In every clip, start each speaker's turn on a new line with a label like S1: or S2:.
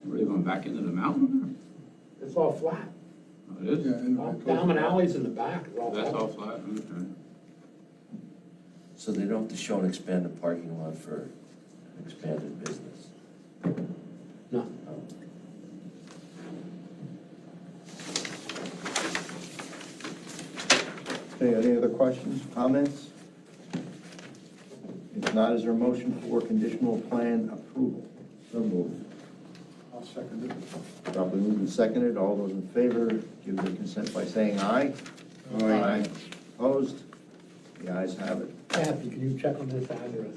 S1: Really going back into the mountain?
S2: It's all flat.
S1: Oh, it is?
S2: Down and alleys in the back. It's all
S1: That's
S2: flat.
S1: all flat, okay.
S3: So they don't have to show an expanded parking lot for an expanded business?
S2: No.
S4: Okay, any other questions, comments? If not, is there a motion for conditional plan approval? So moved.
S5: I'll second it.
S4: Probably moved and seconded. All those in favor, give their consent by saying aye.
S5: Aye.
S4: Opposed? The ayes have it.
S2: Kathy, can you check on this address?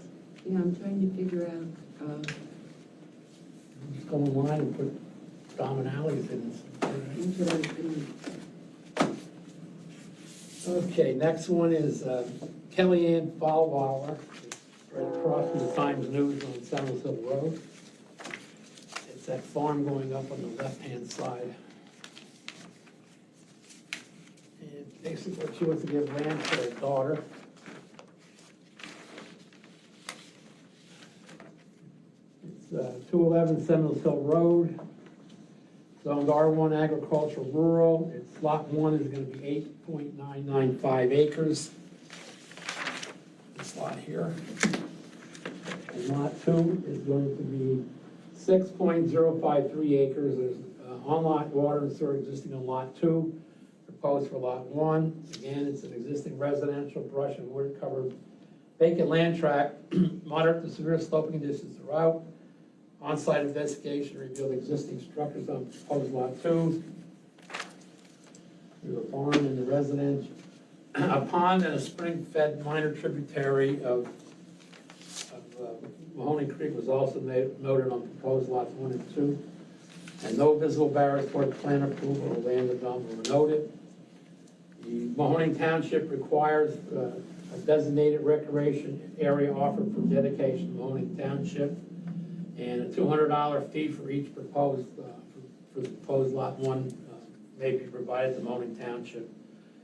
S6: Yeah, I'm trying to figure out,
S2: Just go online and put Dom and Alleys in this.
S6: into I've been,
S2: Okay, next one is Kellyanne Fallwaller, right across from the Times News on Seminole Hill Road. It's that farm going up on the left-hand side. And basically, she wants to give land to her daughter. It's 211 Seminole Hill Road, zoned R1 agricultural rural. Its lot 1 is going to be 8.995 acres. This lot here. And lot 2 is going to be 6.053 acres. There's on-lot water and sewer existing on lot 2, proposed for lot 1. Again, it's an existing residential brush and wood covered vacant land tract, moderate to severe sloping conditions throughout. On-site investigation revealed existing structures on proposed lot 2. There's a barn in the residence, a pond and a spring-fed minor tributary of Mahoney Creek was also noted on proposed lots 1 and 2. And no visible barriers toward plan approval or land development were noted. The Mahoney Township requires a designated recreation area offered for dedication to Mahoney Township, and a $200 fee for each proposed, for the proposed lot 1 may be provided to Mahoney Township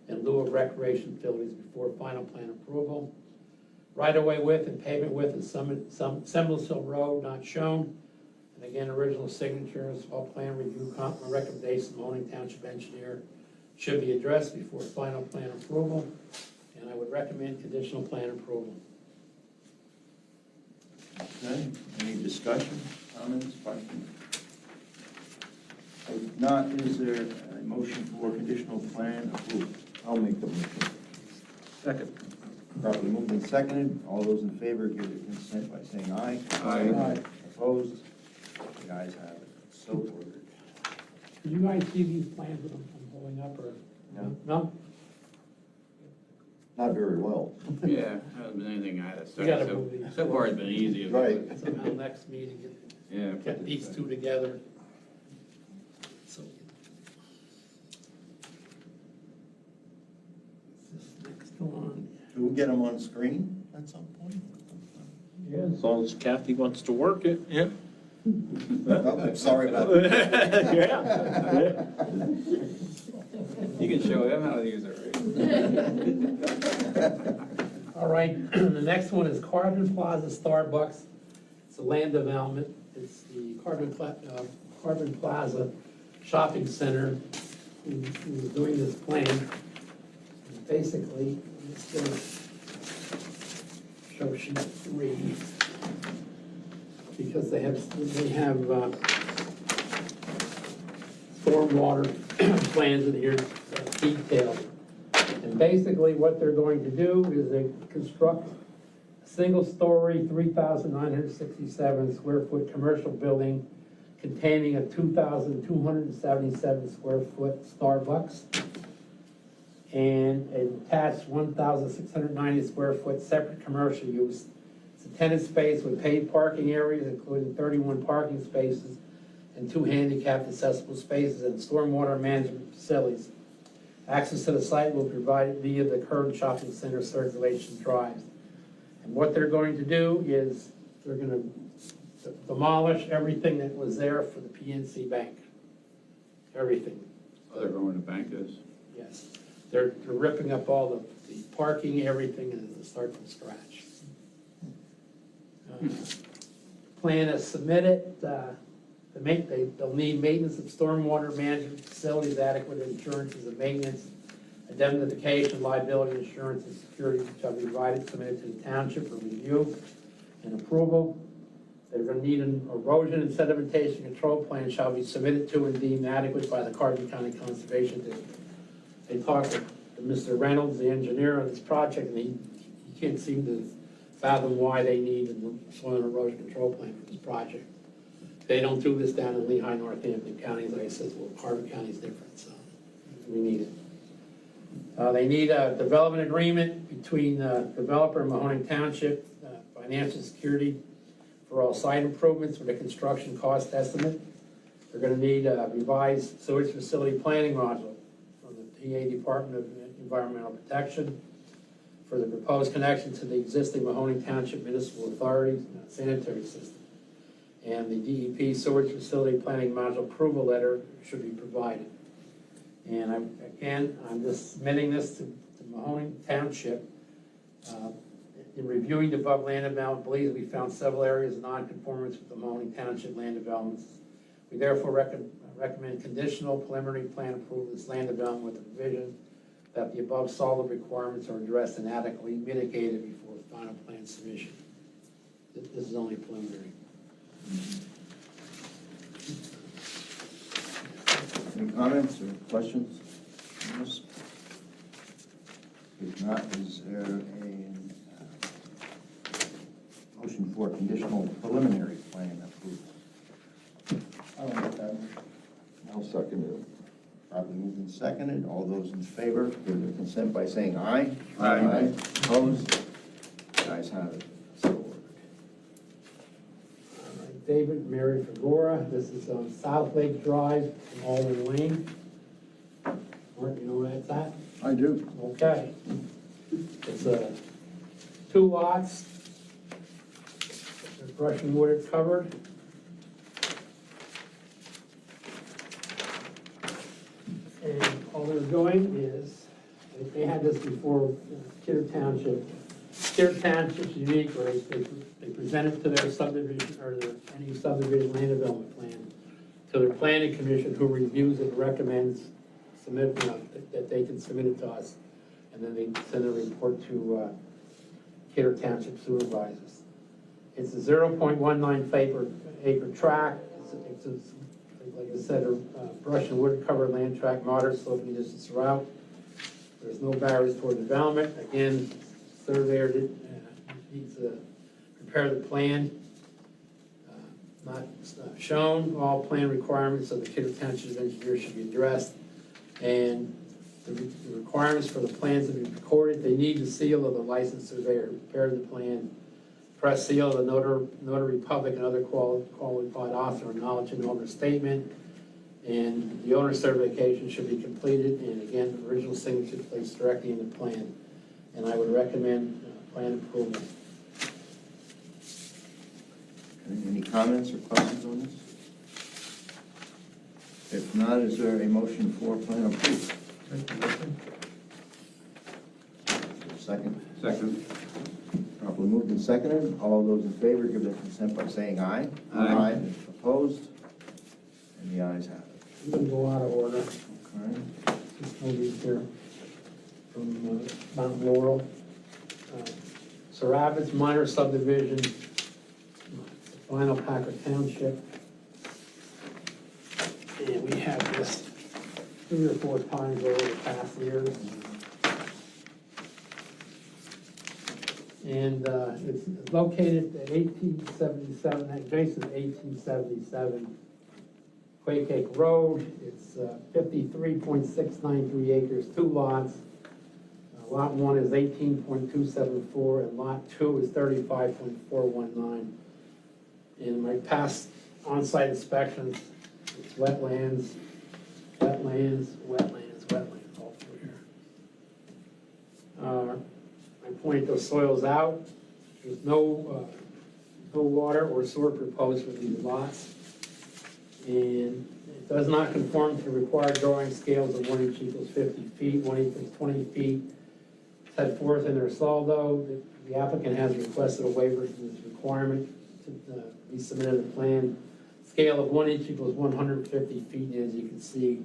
S2: in lieu of recreation facilities before final plan approval. Right-of-way width and pavement width is Seminole Hill Road not shown. And again, original signatures, all plan review recommendations, Mahoney Township engineer should be addressed before final plan approval. And I would recommend conditional plan approval.
S4: Okay, any discussion, comments, questions? If not, is there a motion for conditional plan approval? I'll make the motion.
S1: Second.
S4: Probably moved and seconded. All those in favor give their consent by saying aye.
S1: Aye.
S4: Opposed? The ayes have it. So ordered.
S2: Can you guys see these plans that I'm holding up, or?
S4: No.
S2: No?
S4: Not very well.
S1: Yeah, hasn't been anything I had to
S2: You
S1: study.
S2: gotta
S1: So
S2: move these.
S1: so far it's been easy.
S4: Right.
S2: Somehow next meeting,
S1: Yeah.
S2: get these two together. So. This next one.
S4: Do we get them on screen at some point?
S7: Yeah, as long as Kathy wants to work it, yeah.
S4: Oh, I'm sorry about that.
S7: Yeah.
S1: You can show them how to use it, right?
S2: All right, the next one is Carbon Plaza Starbucks. It's a land development. It's the Carbon Plaza Shopping Center who's doing this plan. And basically, it's going to show sheet 3 because they have stormwater plans in here detailed. And basically what they're going to do is they construct a single-story, 3,967 square foot commercial building containing a 2,277 square foot Starbucks and an attached 1,690 square foot separate commercial use. It's a tenant space with paid parking areas, including 31 parking spaces and 2 handicapped accessible spaces and stormwater management facilities. Access to the site will be provided via the current shopping center circulation drives. And what they're going to do is they're going to demolish everything that was there for the PNC Bank. Everything,
S1: Oh, they're going to bank this?
S2: yes. They're ripping up all the parking, everything, and they'll start from scratch. Plan is submitted. The they'll need maintenance of stormwater management facilities, adequate insurances of maintenance, indemnification, liability insurance, and security shall be provided, submitted to the township for review and approval. They're gonna need an erosion and sedimentation control plan shall be submitted to and deemed adequate by the Carbon County Conservation District. They talked to Mr. Reynolds, the engineer on this project, and he can't seem to fathom why they need a soil and erosion control plan for this project. They don't do this down in Lehigh, Northampton counties, like I said, well, Carbon County is different, so we need it. They need a development agreement between developer and Mahoning Township, financial security for all site improvements with a construction cost estimate. They're gonna need a revised sewage facility planning module from the PA Department of Environmental Protection for the proposed connection to the existing Mahoning Township Municipal Authority sanitary system. And the DEP sewage facility planning module approval letter should be provided. And I'm just submitting this to Mahoning Township. In reviewing the above land development, believes we found several areas of non-conformance with the Mahoning Township land developments. We therefore recommend conditional preliminary plan approval of this land development with the provision that the above solid requirements are addressed and adequately mitigated before final plan submission. This is only preliminary.
S4: Any comments or questions on this? If not, is there a motion for conditional preliminary plan approval?
S5: I'll make that motion.
S4: I'll second it. Probably moved and seconded. All those in favor, give their consent by saying aye.
S1: Aye.
S4: Opposed? The ayes have it. So ordered.
S2: All right, David, Mary Fagora, this is on South Lake Drive, in Alden Lane. Mark, you know where that's at?
S5: I do.
S2: Okay. It's 2 lots. They're brush and wood covered. And all they're doing is, they had this before Kidder Township. Kidder Township's unique, where they present it to their subdivision, or their, any subdivision land development plan, to their planning commission, who reviews it, recommends that they can submit it to us, and then they send a report to Kidder Township supervisors. It's a 0.19 acre tract. It's like I said, a brush and wood covered land tract, moderate sloping distance throughout. There's no barriers toward development. Again, surveyor needs to prepare the plan. Not shown, all plan requirements of the Kidder Township engineer should be addressed. And the requirements for the plans to be recorded, they need the seal of the licensed surveyor to prepare the plan, press seal of the notary public and other qualified author, acknowledge an owner statement, and the owner certification should be completed, and again, the original signature placed directly in the plan. And I would recommend plan approval.
S4: Any comments or questions on this? If not, is there a motion for plan approval? Second.
S1: Second.
S4: Properly moved and seconded. All those in favor give their consent by saying aye.
S1: Aye.
S4: Opposed? And the ayes have it.
S2: I'm gonna go out of order.
S4: Okay.
S2: Just nobody's here from Mount Laurel. Saravitz minor subdivision, final Packer Township. And we have this 3 or 4 times over the past years. And it's located at 1877, adjacent to 1877 Quakeake Road. It's 53.693 acres, 2 lots. Lot 1 is 18.274 and lot 2 is 35.419. In my past on-site inspections, it's wetlands, wetlands, wetlands, wetlands, all through here. I pointed those soils out. There's no water or sewer proposed for these lots. And it does not conform to required drawing scales of 1 inch equals 50 feet, 1 equals 20 feet. Set forth in their saldo, the applicant has requested a waiver from this requirement to be submitted a plan scale of 1 inch equals 150 feet, and as you can see,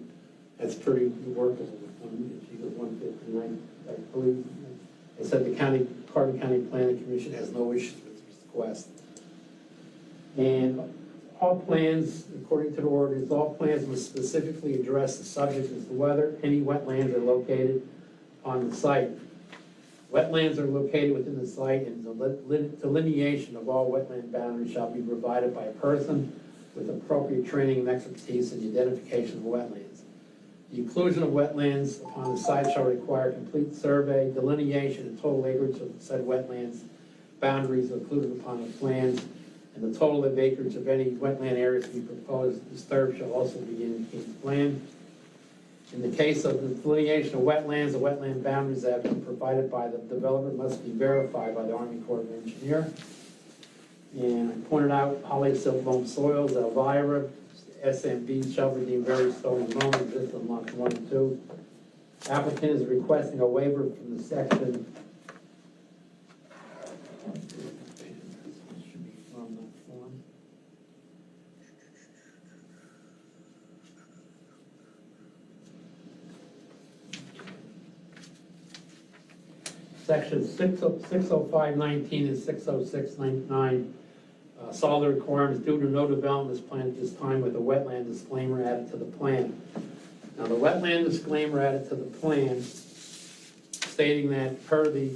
S2: that's pretty workable. 1 inch equals 150, I believe. It said the Carbon County Planning Commission has no issues with this request. And all plans, according to the ordinance, all plans must specifically address the subject as to whether any wetlands are located on the site. Wetlands are located within the site, and the delineation of all wetland boundaries shall be provided by a person with appropriate training and expertise in the identification of wetlands. The inclusion of wetlands upon the site shall require complete survey, delineation, and total acreage of said wetlands boundaries included upon the plans, and the total of acreage of any wetland areas to be proposed disturbed shall also be indicated in the plan. In the case of the delineation of wetlands, the wetland boundaries that have been provided by the developer must be verified by the Army Corps of Engineer. And I pointed out holly silt loam soils, Elvira, SMB shall redeem various stone and loam existing on lots 1 and 2. Applicant is requesting a waiver from the section. Should be from that form. Section 60519 and 60699 saw the requirements due to no development is planned at this time with a wetland disclaimer added to the plan. Now, the wetland disclaimer added to the plan stating that per the,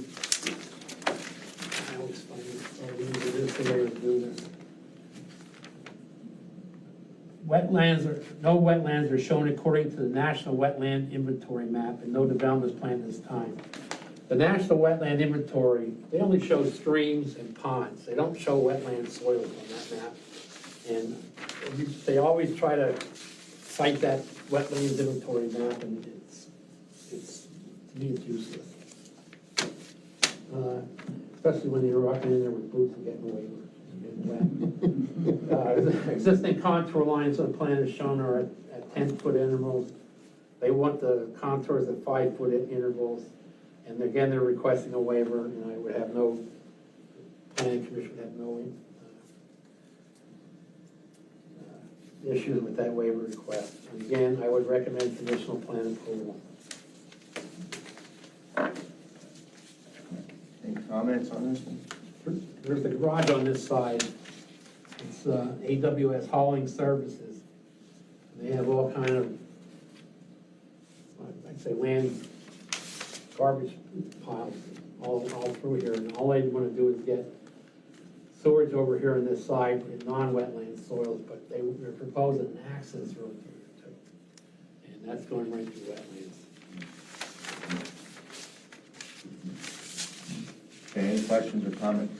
S2: I'll explain it, so this is the way to do this. No wetlands are shown according to the National Wetland Inventory map, and no development is planned at this time. The National Wetland Inventory, they only show streams and ponds. They don't show wetland soils on that map. And they always try to cite that wetlands inventory map, and it's to me, it's useless. Especially when you're walking in there with boots and getting wet. Existing contour lines on the plan is shown are at 10-foot intervals. They want the contours at 5-foot intervals. And again, they're requesting a waiver, and I would have no, planning commission would have no issues with that waiver request. And again, I would recommend conditional plan approval.
S4: Any comments on this one?
S2: There's the garage on this side. It's AWS Hauling Services. They have all kind of, I'd say, land garbage piles all through here, and all they want to do is get sewage over here on this side in non-wetland soils, but they're proposing an access road through here too, and that's going right through wetlands.
S4: Okay, any questions or comments?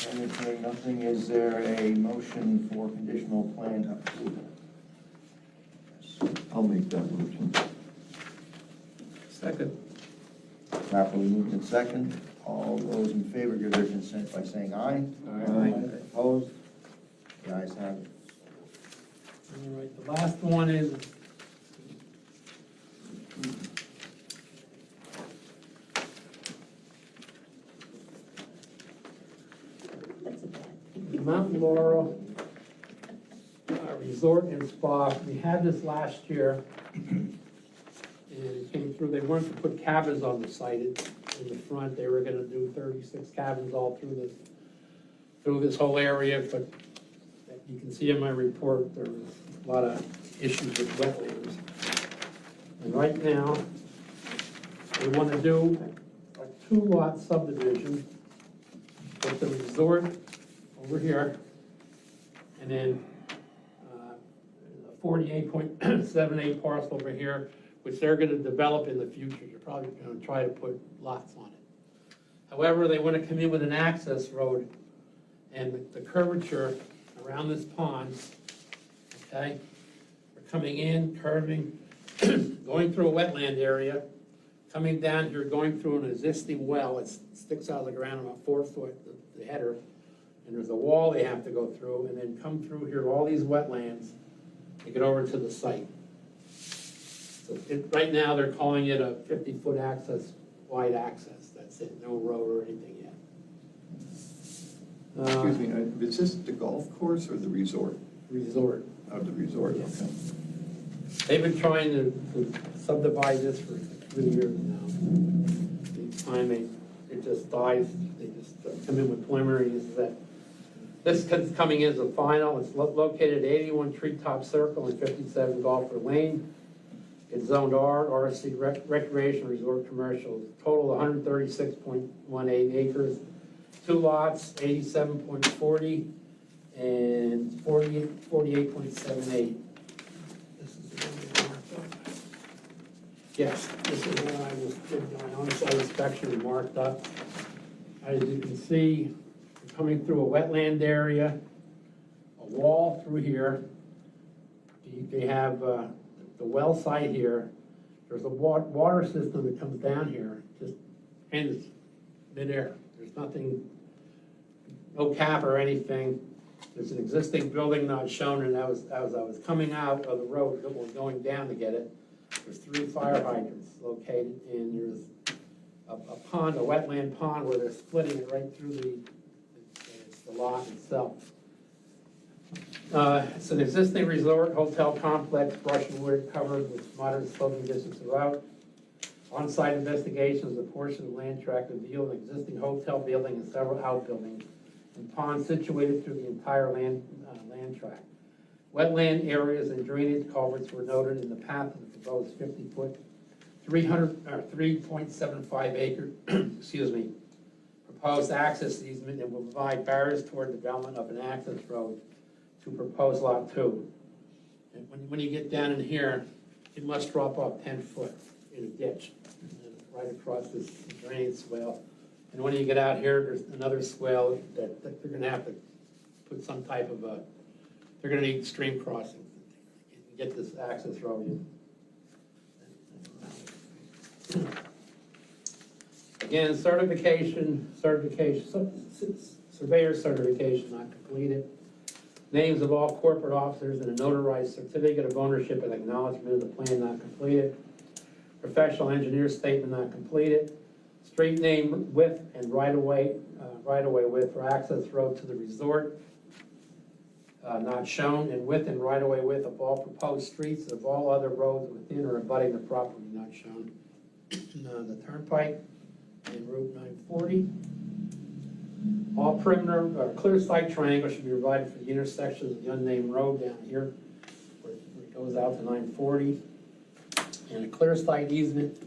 S4: And if there's nothing, is there a motion for conditional plan approval?
S5: I'll make that motion.
S2: Second.
S4: Properly moved in second. All those in favor give their consent by saying aye.
S5: Aye.
S4: Opposed? The ayes have it.
S2: All right, the last one is Mountain Laurel Resort and Spa. We had this last year, and it came through. They wanted to put cabins on the site in the front. They were going to do 36 cabins all through this whole area, but you can see in my report there was a lot of issues with wetlands. And right now, they want to do a 2-lot subdivision with the resort over here, and then a 48.78 parcel over here, which they're going to develop in the future. They're probably going to try to put lots on it. However, they want to come in with an access road, and the curvature around this pond, okay? We're coming in, curving, going through a wetland area, coming down here, going through an existing well. It sticks out of the ground about 4 foot, the header, and there's a wall they have to go through, and then come through here, all these wetlands, to get over to the site. So right now, they're calling it a 50-foot access, wide access. That's it, no road or anything
S5: Excuse me, is this the golf course or the resort?
S2: Resort.
S5: Of the resort,
S2: Yeah.
S5: okay.
S2: They've been trying to subdivide this for 3 years now. Each time it just dies, they just come in with preliminaries that this is coming in as a final. It's located at 81 Treetop Circle and 57 Golfer Lane. It's zoned R, RC Recreation Resort Commercial. Total 136.18 acres. 2 lots, 87.40 and 48.78. This is the one they marked up. Yes, this is what I just did my on-site inspection and marked up. As you can see, we're coming through a wetland area, a wall through here. They have the well site here. There's a water system that comes down here, just ends midair. There's nothing, no cap or anything. There's an existing building not shown, and as I was coming out of the road, or going down to get it, there's 3 fire hydrants located, and there's a pond, a wetland pond, where they're splitting it right through the lot itself. It's an existing resort hotel complex, brush and wood covered with modern sloping distance throughout. On-site investigations, a portion of the land tract revealed an existing hotel building and several outbuildings and ponds situated through the entire land tract. Wetland areas and drainage culverts were noted in the path of the proposed 50-foot, 3.75 acre, excuse me, proposed access easement that will provide barriers toward development of an access road to proposed lot 2. And when you get down in here, it must drop off 10 foot in a ditch, right across this drainage swale. And when you get out here, there's another swale that they're gonna have to put some type of a, they're gonna need stream crossing to get this access road in. Again, surveyor certification not completed. Names of all corporate officers and a notarized certificate of ownership and acknowledgement of the plan not completed. Professional engineer statement not completed. Street name width and right-of-way width for access road to the resort not shown, and width and right-of-way width of all proposed streets and of all other roads within or abutting the property not shown. The turnpike and Route 940. All perimeter, clear sight triangle should be provided for the intersection of the unnamed road down here, where it goes out to 940. And a clear sight easement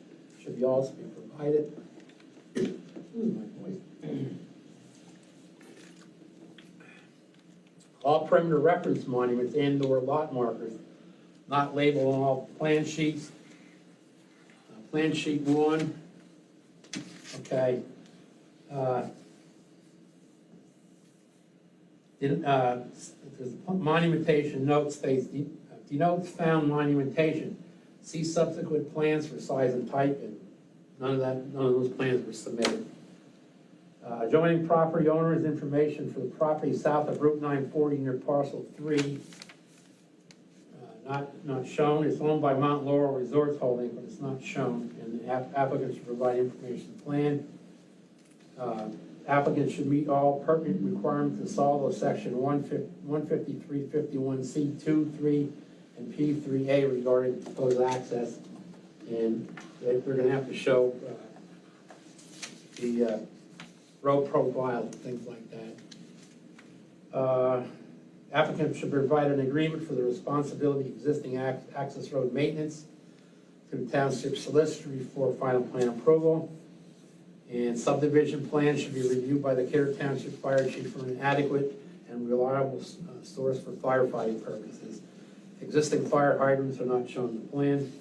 S2: should also be provided. Ooh, my voice. All perimeter reference monuments and/or lot markers not labeled on all plan sheets. Plan sheet 1, okay. There's a monumentation note states, denotes found monumentation. See subsequent plans for size and type, and none of those plans were submitted. Adjoining property owners information for the property south of Route 940 near parcel 3. Not shown. It's owned by Mount Laurel Resorts Holding, but it's not shown, and the applicant should provide information plan. Applicant should meet all pertinent requirements to follow section 15351C2, 3, and P3A regarding proposed access, and they're going to have to show the road profile and things like that. Applicant should provide an agreement for the responsibility of existing access road maintenance to the township solicitor before final plan approval. And subdivision plan should be reviewed by the Carroll Township Fire Chief for an adequate and reliable source for firefighting purposes. Existing fire hydrants are not shown in the plan.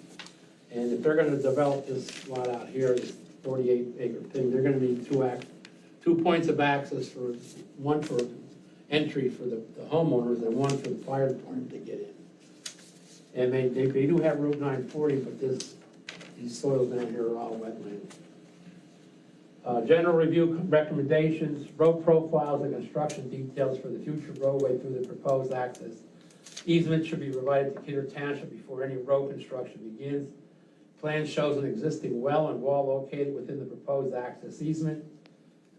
S2: And if they're going to develop this lot out here, this 48-acre thing, they're going to need 2 points of access, for one for entry for the homeowners and one for the fire department to get in. And they do have Route 940, but these soils down here are all wetland. General review recommendations, road profiles and construction details for the future roadway through the proposed access. Easement should be provided to Kidder Township before any road construction begins. Plan shows an existing well and wall located within the proposed access easement.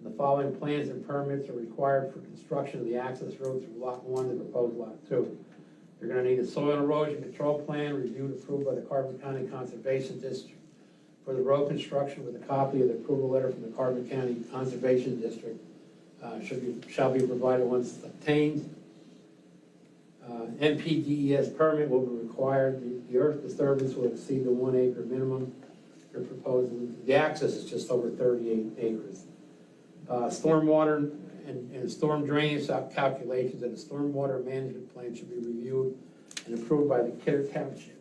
S2: And the following plans and permits are required for construction of the access road through Lot 1 and proposed Lot 2. You're gonna need a soil erosion control plan reviewed and approved by the Carbon County Conservation District for the road construction with a copy of the approval letter from the Carbon County Conservation District shall be provided once obtained. NPDES permit will be required. The earth disturbance will exceed the 1 acre minimum. They're proposing, the access is just over 38 acres. Stormwater and storm drainage calculations and a stormwater management plan should be reviewed and approved by the Kidder Township.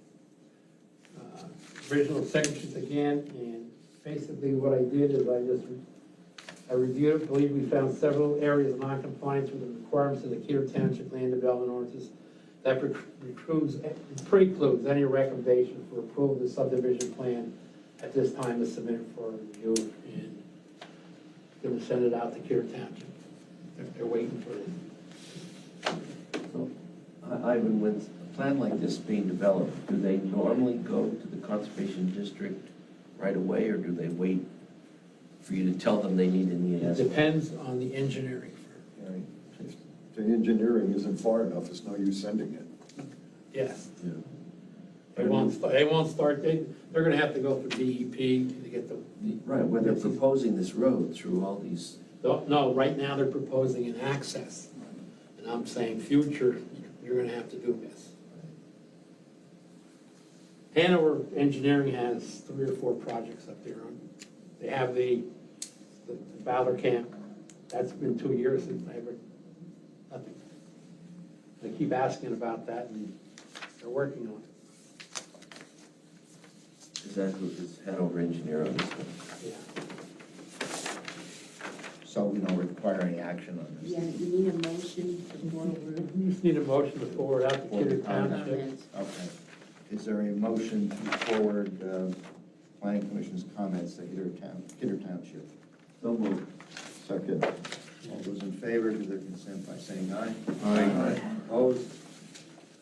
S2: Original signatures again, and basically what I did is I reviewed it, believe we found several areas of non-compliance with the requirements of the Kidder Township Land Development Ordinance that precludes any recommendation for approval of the subdivision plan at this time is submitted for review, and going to send it out to Kidder Township. They're waiting for it.
S3: So, Ivan, when a plan like this is being developed, do they normally go to the Conservation District right away, or do they wait for you to tell them they need an
S2: It
S3: EIS?
S2: depends on the engineering firm.
S5: Right. If the engineering isn't far enough, it's no use sending it.
S2: Yes.
S3: Yeah.
S2: They won't start, they're gonna have to go through DEP to get the.
S3: Right, where they're proposing this road through all these,
S2: No, right now they're proposing an access. And I'm saying future, you're gonna have to do this. Hanover Engineering has 3 or 4 projects up there. They have the Valor Camp. That's been 2 years since I ever, nothing. They keep asking about that, and they're working on it.
S3: is that who is Hanover Engineer on this one?
S2: Yeah.
S4: So we don't require any action on this.
S6: Yeah, you need a motion to forward
S2: You just need a motion to forward out to
S4: For the
S2: Kidder Township.
S6: comments.
S4: Okay. Is there a motion to forward Planning Commission's comments to Kidder Township?
S3: So moved.
S5: Second.
S4: All those in favor give their consent by saying aye.
S5: Aye.
S4: Opposed?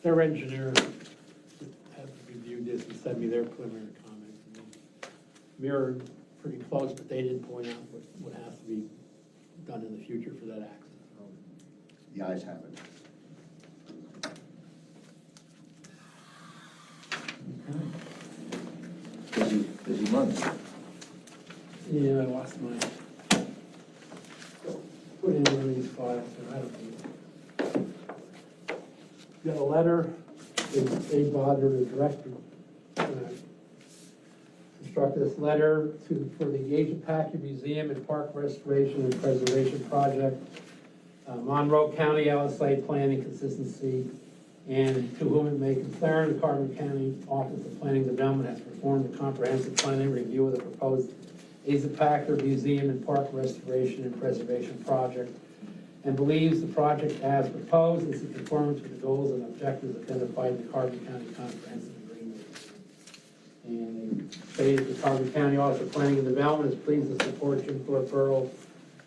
S2: Their engineer has reviewed this and sent me their preliminary comments. And they mirrored pretty close, but they didn't point out what has to be done in the future for that access.
S4: The ayes have it.
S3: Busy month.
S2: Yeah, I lost mine. Put in one of these files, and I don't need it. Got a letter, they bothered the director, constructed this letter for the Asia Packard Museum and Park Restoration and Preservation Project, Monroe County LSA Planning Consistency, and to whom it may concern, the Carbon County Office of Planning and Development has performed a comprehensive planning review of the proposed Asia Packard Museum and Park Restoration and Preservation Project, and believes the project as proposed is in conformance with the goals and objectives identified in the Carbon County Comprehensive Agreement. And they say that the Carbon County Office of Planning and Development is pleased to support Jim Thorpe Borough's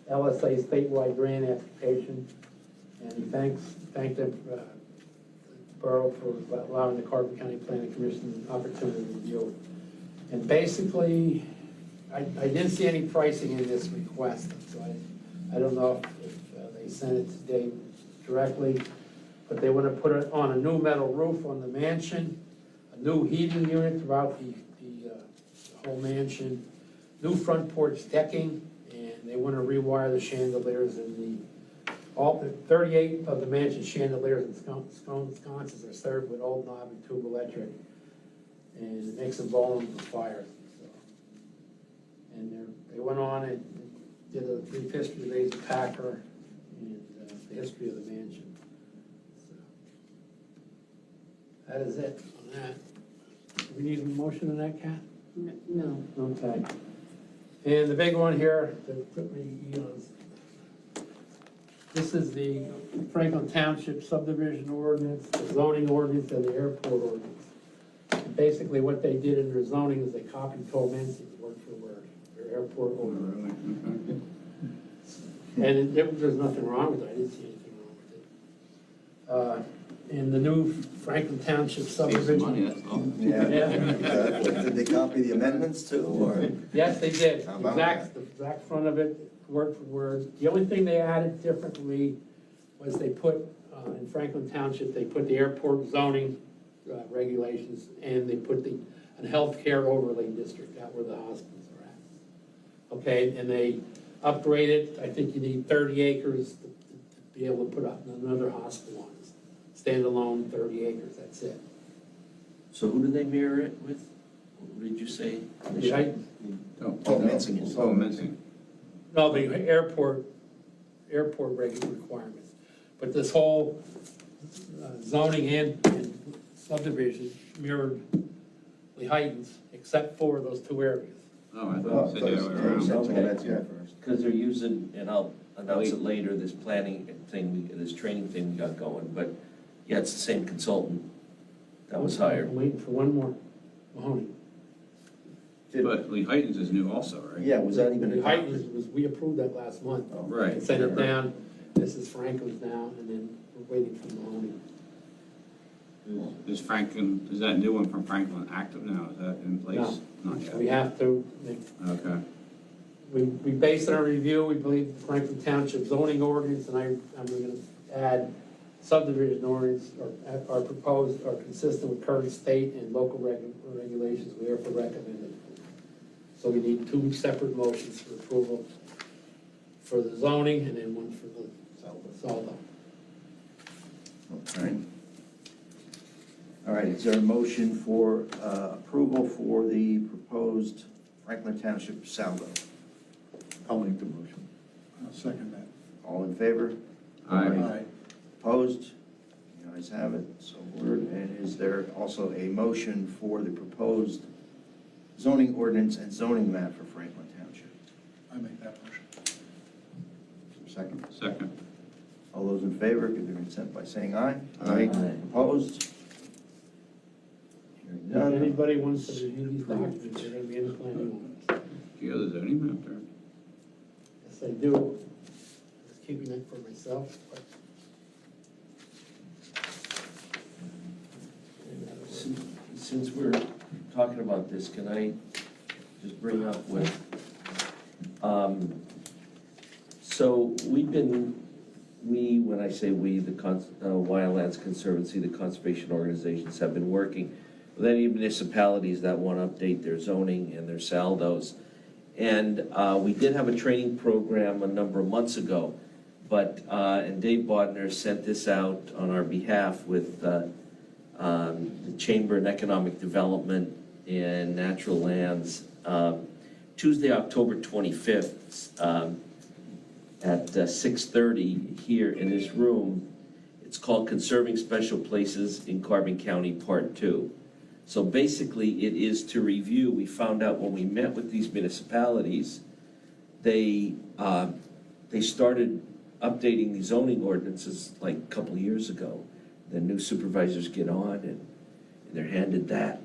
S2: LSA statewide grant application, and he thanked them, Borough for allowing the Carbon County Planning Commission an opportunity to review. And basically, I didn't see any pricing in this request, so I don't know if they sent it to Dave directly, but they want to put it on a new metal roof on the mansion, a new heating unit throughout the whole mansion, new front porch decking, and they want to rewire the chandeliers in all the 38 of the mansion chandeliers and sconces are served with old knob and tube electric, and it makes them vulnerable to fires. So. And they went on and did a brief history of Asia Packard and the history of the mansion. So, that is it on that. Do we need a motion on that, Kat?
S6: No.
S2: Okay. And the big one here, that put me, this is the Franklin Township subdivision ordinance, the zoning ordinance, and the airport ordinance. And basically what they did in their zoning is they copied Comanche word for word, their airport ordinance. And there's nothing wrong with it, I didn't see anything wrong with it. In the new Franklin Township
S1: Save some
S2: subdivision.
S1: money, that's all.
S4: Yeah.
S2: Yeah.
S4: Exactly. Did they copy the amendments too, or?
S2: Yes, they did.
S4: How about
S2: The exact front of it word for word. The only thing they added differently was they put, in Franklin Township, they put the airport zoning regulations, and they put a healthcare overlay district out where the hospitals are at. Okay, and they upgraded, I think you need 30 acres to be able to put up another hospital on it. Standalone, 30 acres, that's it.
S3: So who do they mirror it with? What did you say?
S2: Right?
S4: Oh, Mensing is.
S1: Oh, missing.
S2: No, the airport requirements. But this whole zoning and subdivision mirrored the Heightens, except for those two areas.
S1: Oh, I
S4: Oh,
S1: thought it said the other way around.
S3: Okay. Because they're using, and I'll announce it later, this planning thing, this training thing we got going, but yeah, it's the same consultant that was hired.
S2: I'm waiting for one more, Mahoney.
S1: But Lee Heightens is new also, right?
S4: Yeah, was that even
S2: The
S4: a
S2: Heightens was, we approved that last month.
S1: Right.
S2: Sent it down, this is Franklin's now, and then we're waiting for Mahoney.
S1: Is Franklin, is that new one from Franklin active now? Is that in place? Not
S2: We
S1: yet.
S2: have to,
S1: Okay.
S2: we based on our review, we believe the Franklin Township zoning ordinance, and I'm gonna add subdivision ordinance, are proposed, are consistent with current state and local regulations, we therefore recommend it. So we need two separate motions for approval for the zoning, and then one for the saldo.
S4: Okay. All right, is there a motion for approval for the proposed Franklin Township saldo?
S5: I'll make the motion. I'll second that.
S4: All in favor?
S1: Aye.
S4: Opposed? The ayes have it, so ordered. And is there also a motion for the proposed zoning ordinance and zoning map for Franklin Township?
S5: I make that motion.
S4: Second.
S1: Second.
S4: All those in favor, give their consent by saying aye.
S1: Aye.
S4: Opposed? Hearing
S2: If
S4: none.
S2: anybody wants to review these documents, they're gonna be in the planning office.
S1: Do you have the zoning map there?
S2: Yes, I do. I'm just keeping it for myself, but.
S3: Since we're talking about this, can I just bring up what, so when I say we, the Wildlands Conservancy, the conservation organizations have been working with any municipalities that want to update their zoning and their saldos. And we did have a training program a number of months ago, and Dave Bodner sent this out on our behalf with the Chamber and Economic Development and Natural Lands, Tuesday, October 25th, at 6:30 here in this room. It's called Conserving Special Places in Carbon County, Part 2. So basically, it is to review. We found out when we met with these municipalities, they started updating the zoning ordinances like a couple of years ago. The new supervisors get on and they're handed that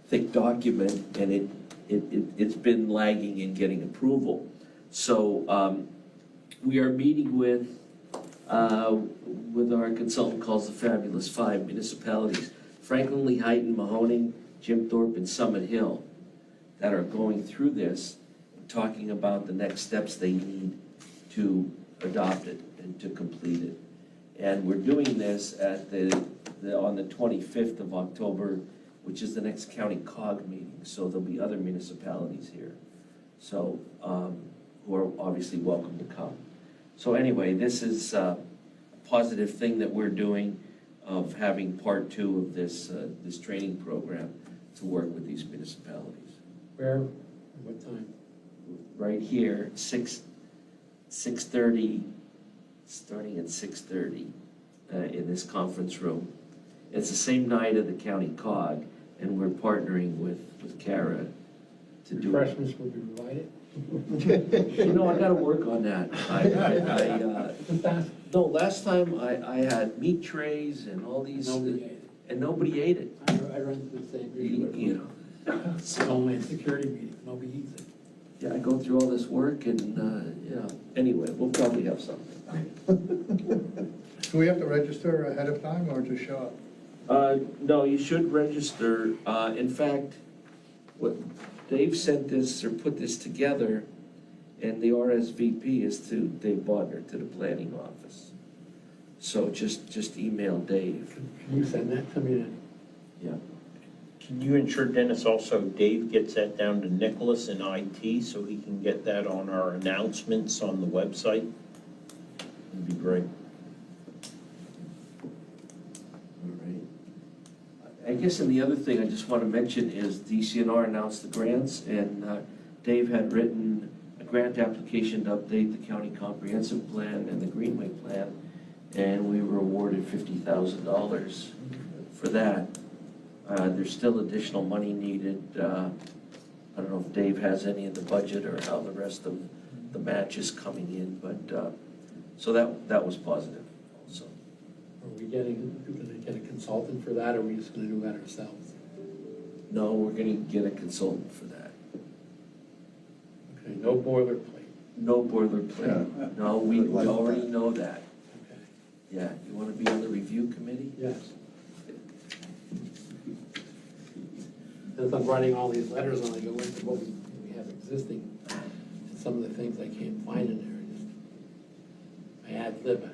S3: thick document, and it's been lagging in getting approval. So we are meeting with our consultant calls the Fabulous Five municipalities, Franklin, Lehighton, Mahoning, Jim Thorpe, and Summit Hill, that are going through this, and talking about the next steps they need to adopt it and to complete it. And we're doing this at on the 25th of October, which is the next county COG meeting. So there'll be other municipalities here, so who are obviously welcome to come. So anyway, this is a positive thing that we're doing, of having part 2 of this training program to work with these municipalities.
S2: Where, what time?
S3: Right here, 6:30, starting at 6:30 in this conference room. It's the same night of the county COG, and we're partnering with Kara to do it.
S2: Refreshments will be provided?
S3: You know, I gotta work on that.
S2: Just ask.
S3: No, last time I had meat trays and all these,
S2: Nobody ate it.
S3: and nobody ate it.
S2: I run through the same issue.
S3: You know,
S2: It's a Homeland Security meeting, nobody eats it.
S3: yeah, I go through all this work and, anyway, we'll probably have something.
S8: Do we have to register ahead of time or just show up?
S3: No, you should register. In fact, what Dave sent this or put this together, And the RSVP is to Dave Bodnar, to the planning office. So just email Dave.
S2: Can you send that to me then?
S3: Yeah.
S7: Can you ensure, Dennis, also Dave gets that down to Nicholas in IT so he can get that on our announcements on the website? That'd be great.
S3: All right. I guess, and the other thing I just want to mention is DCNR announced the grants, and Dave had written a grant application to update the county comprehensive plan and the Greenway plan, and we were awarded $50,000 for that. There's still additional money needed. I don't know if Dave has any in the budget or how the rest of the match is coming in, but, so that was positive also.
S2: Are we gonna get a consultant for that, or are we just gonna do that ourselves?
S3: No, we're gonna get a consultant for that.
S2: Okay, no boilerplate.
S3: No boilerplate. No, we
S5: Like
S3: already
S5: that.
S3: know that.
S2: Okay.
S3: Yeah, you want to be on the review committee?
S2: Yes. As I'm writing all these letters, and I go into what we have existing, and some of the things I can't find in there, I ad lib.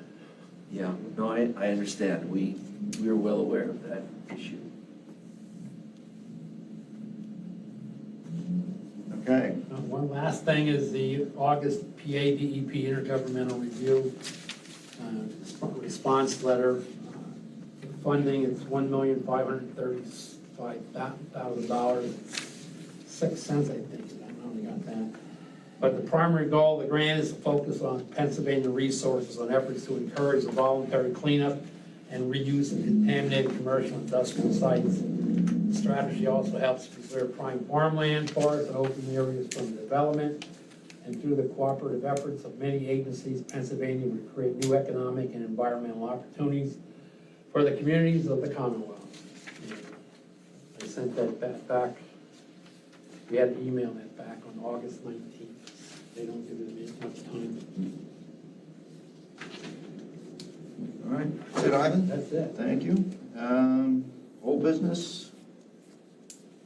S3: Yeah, no, I understand. We're well aware of that issue.
S4: Okay,
S2: One last thing is the August PADEP intergovernmental review response letter. Funding is $1,535,000, 6 cents, I think. I only got that. But the primary goal of the grant is to focus on Pennsylvania resources on efforts to encourage the voluntary cleanup and reuse of contaminated commercial and industrial sites. The strategy also helps preserve prime farmland, forests, and open areas from development. And through the cooperative efforts of many agencies, Pennsylvania would create new economic and environmental opportunities for the communities of the Commonwealth. I sent that back. We had to email that back on August 19th. They don't give it much time.
S4: all right. That's it, Ivan?
S2: That's it.
S4: Thank you. Old business?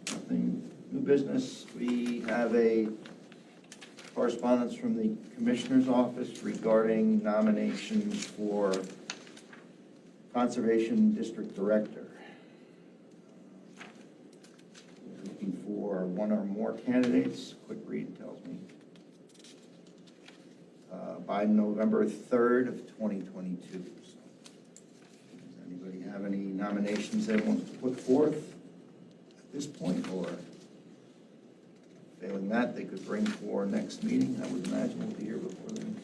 S4: Nothing. New business? We have a correspondence from the Commissioner's Office regarding nominations for Conservation District Director. Looking for one or more candidates. Quick read tells me. By November 3rd of 2022. So, does anybody have any nominations they want to put forth at this point, or failing that, they could bring for next meeting? I would imagine we'll be here before then.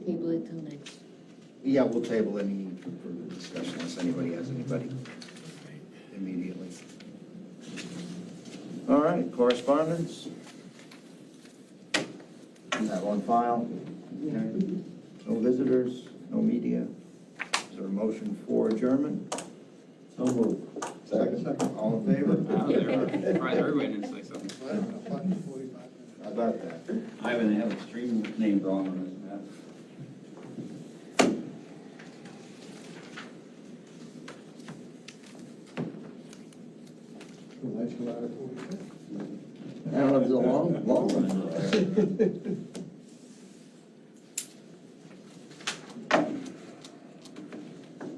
S6: Table it till next.
S4: Yeah, we'll table any further discussion unless anybody has anybody immediately. All right, correspondence? You have on file? Okay. No visitors, no media. Is there a motion for adjournment?
S3: So moved.
S5: Second.
S4: All in favor?
S1: Right, everybody didn't say something.
S4: How about that?
S1: Ivan, they have a stream name wrong on this map.
S4: I don't know if it's a long one.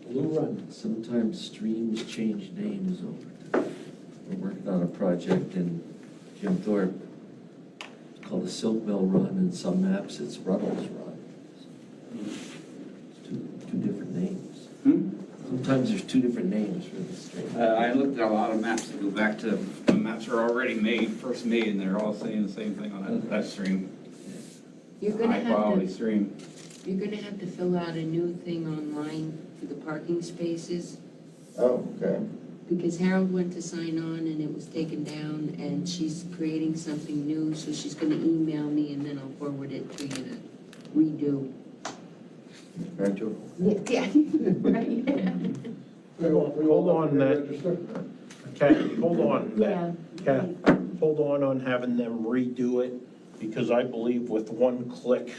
S2: Blue Run.
S3: Sometimes streams change names over time. We're working on a project in Jim Thorpe. It's called the Silk Mill Run, and some maps it's Ruddles Run. It's two different names. Sometimes there's two different names for the stream.
S1: I looked at a lot of maps that go back to when maps are already made, first made, and they're all saying the same thing on that stream.
S6: You're gonna
S1: High quality
S6: have to,
S1: stream.
S6: you're gonna have to fill out a new thing online for the parking spaces,
S4: Oh, okay.
S6: because Harold went to sign on and it was taken down, and she's creating something new, so she's gonna email me and then I'll forward it to you to redo.
S4: Right, Joe?
S6: Yeah, right.
S7: Hold on, that, Kathy, hold on,
S6: Yeah.
S7: Kathy, hold on having them redo it, because I believe with one click,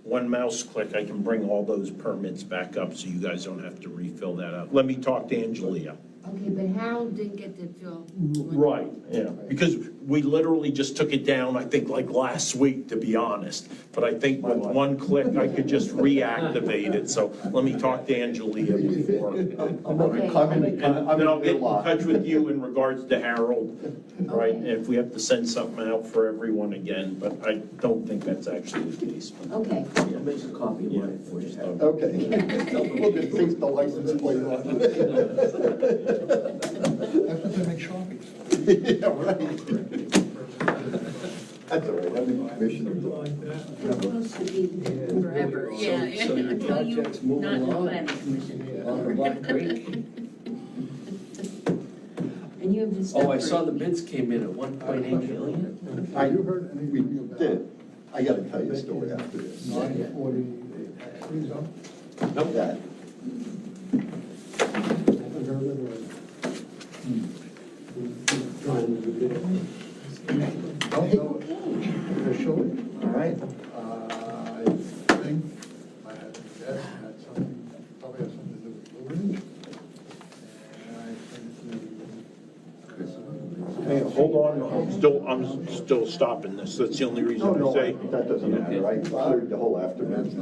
S7: one mouse click, I can bring all those permits back up, so you guys don't have to refill that up. Let me talk to Angelia.
S6: Okay, but Harold didn't get to fill.
S7: Right, yeah, because we literally just took it down, I think, like last week, to be honest. But I think with one click, I could just reactivate it, so let me talk to Angelia before.
S6: Okay.
S7: And then I'll get in touch with you in regards to Harold, right? And if we have to send something out for everyone again, but I don't think that's actually the case.
S6: Okay,
S3: I'll make a copy of mine for you.
S5: Okay. We'll just paste the license plate on it.
S8: That's what they make Sharpies.
S5: Yeah, right. That's all right, I'm the commissioner.
S6: we're supposed to be forever, yeah,
S3: So your
S6: until you,
S3: project's moving
S6: not the
S3: along.
S6: planning commission.
S3: On Black Creek.
S6: And you have the stuff.
S3: Oh, I saw
S6: for-
S3: the bids came in at 1.8 million.
S5: Have you heard anything about that? Did. I gotta tell you a story after this.
S8: 940, up.
S5: That,
S2: Haven't heard of it. Trying to do it.
S8: Don't know officially.
S4: All right,
S8: I think, I had to guess, it had something, probably had something to do with Blue Ridge. And I think the.
S7: Hey, hold on, I'm still stopping this, that's the only reason
S5: no,
S7: I say.
S5: that doesn't matter, I cleared the whole afternoon.